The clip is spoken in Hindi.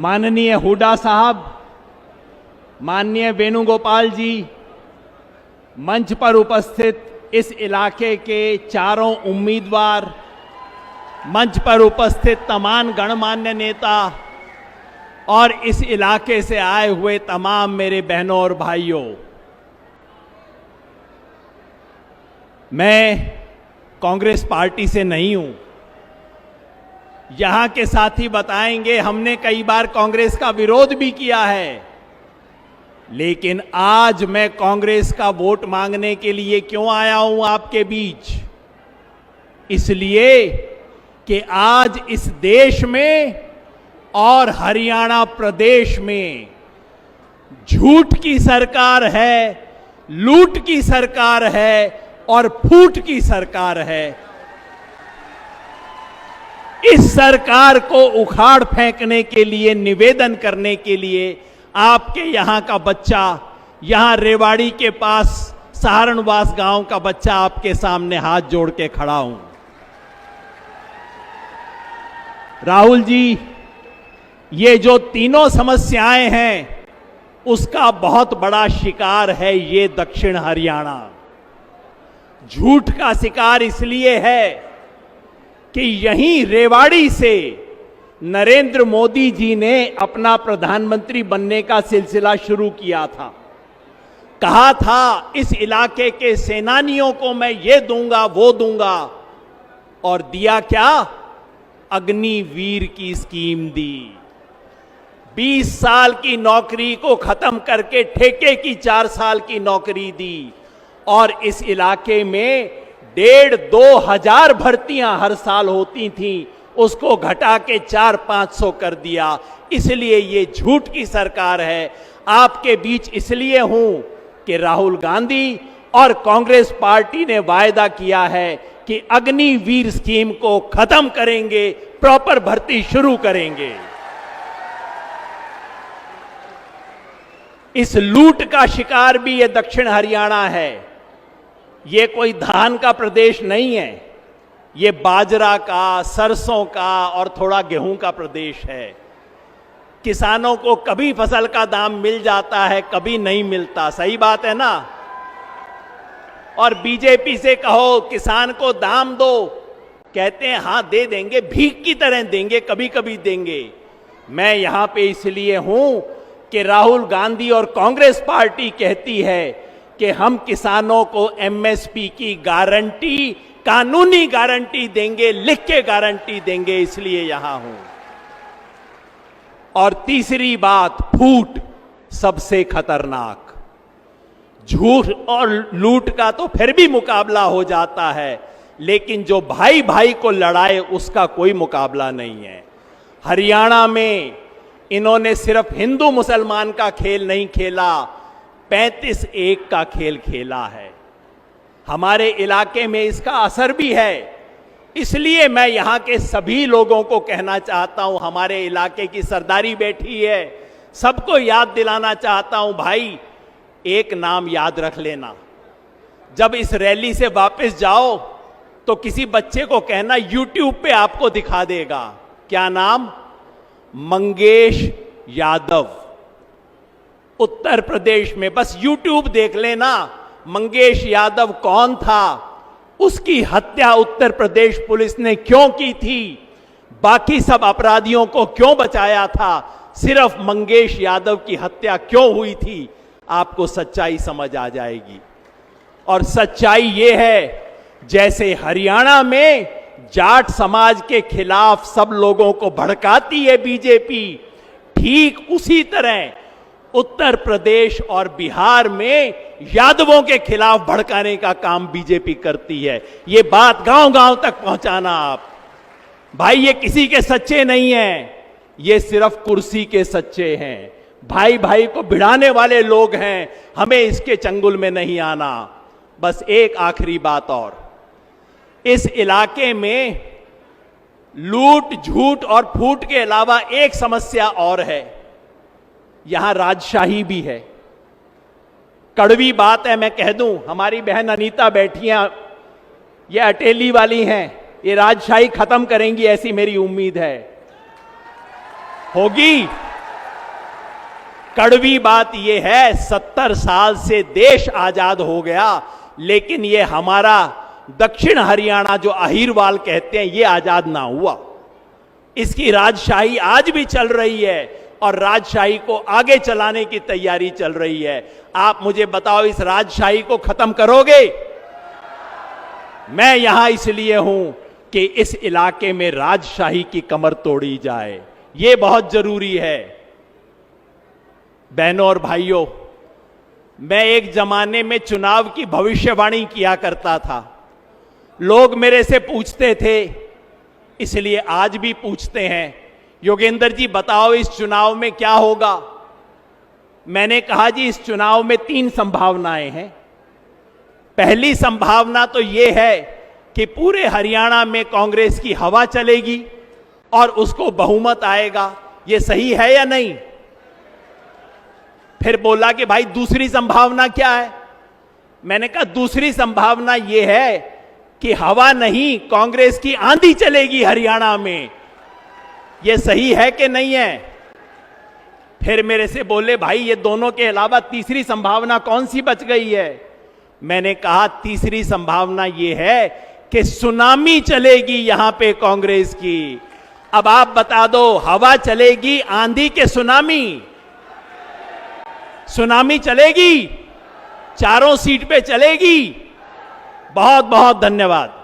माननीय हुड्डा साहब, माननीय वेणुगोपाल जी, मंच पर उपस्थित इस इलाके के चारों उम्मीदवार, मंच पर उपस्थित तमाम गणमान्य नेता और इस इलाके से आए हुए तमाम मेरे बहनों और भाइयों, मैं कांग्रेस पार्टी से नहीं हूं। यहां के साथी बताएंगे, हमने कई बार कांग्रेस का विरोध भी किया है, लेकिन आज मैं कांग्रेस का वोट मांगने के लिए क्यों आया हूं आपके बीच? इसलिए कि आज इस देश में और हरियाणा प्रदेश में झूठ की सरकार है, लूट की सरकार है और फूट की सरकार है। इस सरकार को उखाड़ फेंकने के लिए, निवेदन करने के लिए आपके यहां का बच्चा, यहां रेवाड़ी के पास सहारणवास गांव का बच्चा आपके सामने हाथ जोड़ के खड़ा हूं। राहुल जी, ये जो तीनों समस्याएं हैं उसका बहुत बड़ा शिकार है ये दक्षिण हरियाणा। झूठ का शिकार इसलिए है कि यहीं रेवाड़ी से नरेंद्र मोदी जी ने अपना प्रधानमंत्री बनने का सिलसिला शुरू किया था। कहा था इस इलाके के सेनानियों को मैं ये दूंगा वो दूंगा, और दिया क्या? अग्निवीर की स्कीम दी। 20 साल की नौकरी को खत्म करके ठेके की 4 साल की नौकरी दी, और इस इलाके में 1,500-2 हजार भर्तियां हर साल होती थीं, उसको घटा के 400-500 कर दिया। इसलिए ये झूठ की सरकार है। आपके बीच इसलिए हूं कि राहुल गांधी और कांग्रेस पार्टी ने वायदा किया है कि अग्निवीर स्कीम को खत्म करेंगे, प्रॉपर भर्ती शुरू करेंगे। इस लूट का शिकार भी ये दक्षिण हरियाणा है। ये कोई धान का प्रदेश नहीं है, ये बाजरा का, सरसों का और थोड़ा गेहूं का प्रदेश है। किसानों को कभी फसल का दाम मिल जाता है, कभी नहीं मिलता। सही बात है ना? और बीजेपी से कहो किसान को दाम दो, कहते हैं हां दे देंगे, भीख की तरह देंगे, कभी कभी देंगे। मैं यहां पे इसलिए हूं कि राहुल गांधी और कांग्रेस पार्टी कहती है कि हम किसानों को एमएसपी की गारंटी, कानूनी गारंटी देंगे, लिख के गारंटी देंगे, इसलिए यहां हूं। और तीसरी बात, फूट सबसे खतरनाक। झूठ और लूट का तो फिर भी मुकाबला हो जाता है, लेकिन जो भाई भाई को लड़ाए उसका कोई मुकाबला नहीं है। हरियाणा में इन्होंने सिर्फ हिंदू मुसलमान का खेल नहीं खेला, 35-1 का खेल खेला है। हमारे इलाके में इसका असर भी है। इसलिए मैं यहां के सभी लोगों को कहना चाहता हूं, हमारे इलाके की सरदारी बैठी है, सबको याद दिलाना चाहता हूं, भाई एक नाम याद रख लेना। जब इस रैली से वापस जाओ तो किसी बच्चे को कहना, YouTube पे आपको दिखा देगा। क्या नाम? मंगेश यादव। उत्तर प्रदेश में बस YouTube देख लेना, मंगेश यादव कौन था, उसकी हत्या उत्तर प्रदेश पुलिस ने क्यों की थी, बाकी सब अपराधियों को क्यों बचाया था, सिर्फ मंगेश यादव की हत्या क्यों हुई थी, आपको सच्चाई समझ आ जाएगी। और सच्चाई ये है, जैसे हरियाणा में जाट समाज के खिलाफ सब लोगों को भड़काती है बीजेपी, ठीक उसी तरह उत्तर प्रदेश और बिहार में यादवों के खिलाफ भड़काने का काम बीजेपी करती है। ये बात गांव-गांव तक पहुंचाना आप। भाई ये किसी के सच्चे नहीं हैं, ये सिर्फ कुर्सी के सच्चे हैं। भाई भाई को भिड़ाने वाले लोग हैं, हमें इसके चंगुल में नहीं आना। बस एक आखिरी बात और, इस इलाके में लूट, झूठ और फूट के अलावा एक समस्या और है, यहां राजशाही भी है। कड़वी बात है मैं कह दूं, हमारी बहन अनीता बैठी हैं, ये अटेली वाली हैं, ये राजशाही खत्म करेंगी ऐसी मेरी उम्मीद है। होगी? कड़वी बात यह है 70 साल से देश आजाद हो गया, लेकिन ये हमारा दक्षिण हरियाणा जो अहीरवाल कहते हैं ये आजाद ना हुआ। इसकी राजशाही आज भी चल रही है और राजशाही को आगे चलाने की तैयारी चल रही है। आप मुझे बताओ, इस राजशाही को खत्म करोगे? मैं यहां इसलिए हूं कि इस इलाके में राजशाही की कमर तोड़ी जाए, यह बहुत जरूरी है। बहनों और भाइयों, मैं एक जमाने में चुनाव की भविष्यवाणी किया करता था। लोग मेरे से पूछते थे, इसलिए आज भी पूछते हैं, योगेंद्र जी बताओ इस चुनाव में क्या होगा। मैंने कहा जी इस चुनाव में 3 संभावनाएं हैं। पहली संभावना तो यह है कि पूरे हरियाणा में कांग्रेस की हवा चलेगी और उसको बहुमत आएगा। यह सही है या नहीं? फिर बोला कि भाई दूसरी संभावना क्या है? मैंने कहा दूसरी संभावना यह है कि हवा नहीं, कांग्रेस की आंधी चलेगी हरियाणा में। यह सही है कि नहीं है? फिर मेरे से बोले भाई ये दोनों के अलावा तीसरी संभावना कौन सी बच गई है? मैंने कहा तीसरी संभावना यह है कि सुनामी चलेगी यहां पे कांग्रेस की। अब आप बता दो, हवा चलेगी आंधी के सुनामी? सुनामी चलेगी, चारों सीट पे चलेगी। बहुत बहुत धन्यवाद।